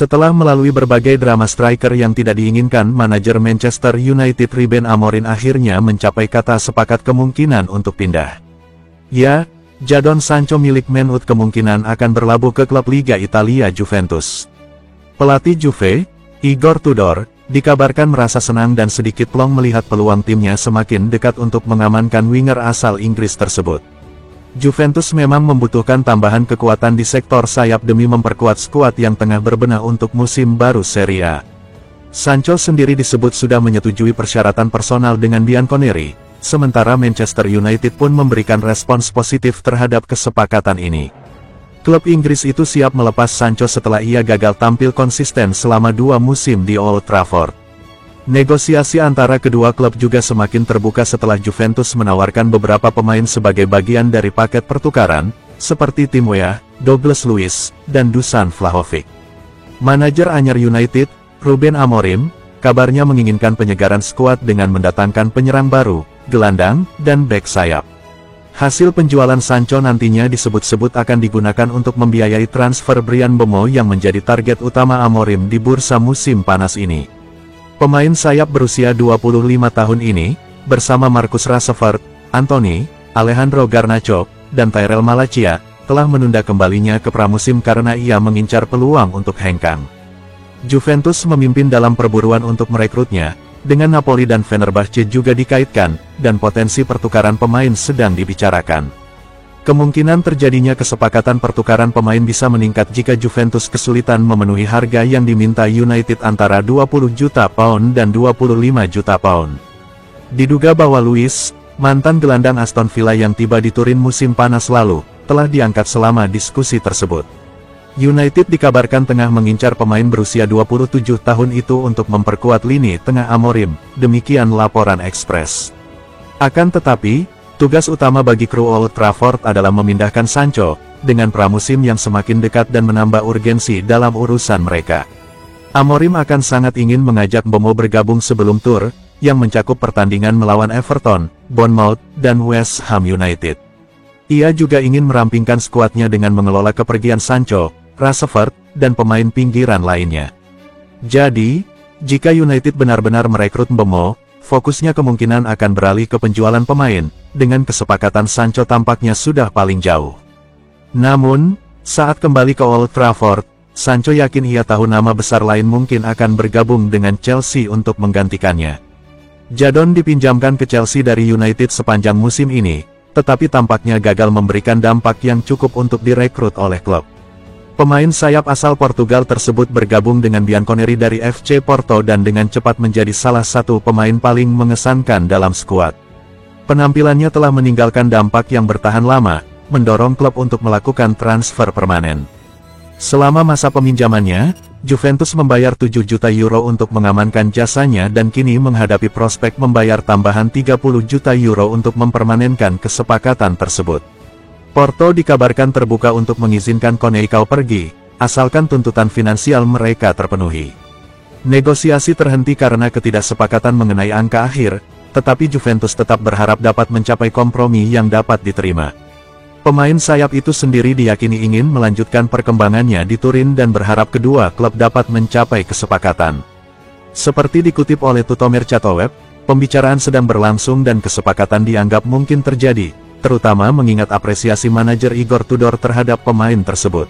Setelah melalui berbagai drama striker yang tidak diinginkan, manajer Manchester United Ruben Amorim akhirnya mencapai kata sepakat kemungkinan untuk pindah. Ya, Jadon Sancho milik Man Utd kemungkinan akan berlabuh ke klub Liga Italia Juventus. Pelatih Juve, Igor Tudor, dikabarkan merasa senang dan sedikit plong melihat peluang timnya semakin dekat untuk mengamankan winger asal Inggris tersebut. Juventus memang membutuhkan tambahan kekuatan di sektor sayap demi memperkuat skuad yang tengah berbenah untuk musim baru Serie A. Sancho sendiri disebut sudah menyetujui persyaratan personal dengan Bianconeri, sementara Manchester United pun memberikan respons positif terhadap kesepakatan ini. Klub Inggris itu siap melepas Sancho setelah ia gagal tampil konsisten selama 2 musim di Old Trafford. Negosiasi antara kedua klub juga semakin terbuka setelah Juventus menawarkan beberapa pemain sebagai bagian dari paket pertukaran, seperti Tim Weah, Douglas Luiz, dan Dusan Vlahovic. Manajer anyar United, Ruben Amorim, kabarnya menginginkan penyegaran skuad dengan mendatangkan penyerang baru, gelandang, dan bek sayap. Hasil penjualan Sancho nantinya disebut-sebut akan digunakan untuk membiayai transfer Bryan Mbeumo yang menjadi target utama Amorim di bursa musim panas ini. Pemain sayap berusia 25 tahun ini, bersama Marcus Rashford, Anthony, Alejandro Garnacho, dan Tyrell Malacia, telah menunda kembalinya ke pramusim karena ia mengincar peluang untuk hengkang. Juventus memimpin dalam perburuan untuk merekrutnya, dengan Napoli dan Fenerbahce juga dikaitkan, dan potensi pertukaran pemain sedang dibicarakan. Kemungkinan terjadinya kesepakatan pertukaran pemain bisa meningkat jika Juventus kesulitan memenuhi harga yang diminta United antara 20 juta pound dan 25 juta pound. Diduga bahwa Luiz, mantan gelandang Aston Villa yang tiba di Turin musim panas lalu, telah diangkat selama diskusi tersebut. United dikabarkan tengah mengincar pemain berusia 27 tahun itu untuk memperkuat lini tengah Amorim, demikian laporan Express. Akan tetapi, tugas utama bagi kru Old Trafford adalah memindahkan Sancho, dengan pramusim yang semakin dekat dan menambah urgensi dalam urusan mereka. Amorim akan sangat ingin mengajak Mbeumo bergabung sebelum tur, yang mencakup pertandingan melawan Everton, Bournemouth, dan West Ham United. Ia juga ingin merampingkan skuadnya dengan mengelola kepergian Sancho, Rashford, dan pemain pinggiran lainnya. Jadi, jika United benar-benar merekrut Mbeumo, fokusnya kemungkinan akan beralih ke penjualan pemain, dengan kesepakatan Sancho tampaknya sudah paling jauh. Namun, saat kembali ke Old Trafford, Sancho yakin ia tahu nama besar lain mungkin akan bergabung dengan Chelsea untuk menggantikannya. Jadon dipinjamkan ke Chelsea dari United sepanjang musim ini, tetapi tampaknya gagal memberikan dampak yang cukup untuk direkrut oleh klub. Pemain sayap asal Portugal tersebut bergabung dengan Bianconeri dari FC Porto dan dengan cepat menjadi salah satu pemain paling mengesankan dalam skuad. Penampilannya telah meninggalkan dampak yang bertahan lama, mendorong klub untuk melakukan transfer permanen. Selama masa peminjamannya, Juventus membayar 7 juta euro untuk mengamankan jasanya dan kini menghadapi prospek membayar tambahan 30 juta euro untuk mempermanenkan kesepakatan tersebut. Porto dikabarkan terbuka untuk mengizinkan Koneikau pergi, asalkan tuntutan finansial mereka terpenuhi. Negosiasi terhenti karena ketidaksepakatan mengenai angka akhir, tetapi Juventus tetap berharap dapat mencapai kompromi yang dapat diterima. Pemain sayap itu sendiri diyakini ingin melanjutkan perkembangannya di Turin dan berharap kedua klub dapat mencapai kesepakatan. Seperti dikutip oleh Tutto Mercato Web, pembicaraan sedang berlangsung dan kesepakatan dianggap mungkin terjadi, terutama mengingat apresiasi manajer Igor Tudor terhadap pemain tersebut.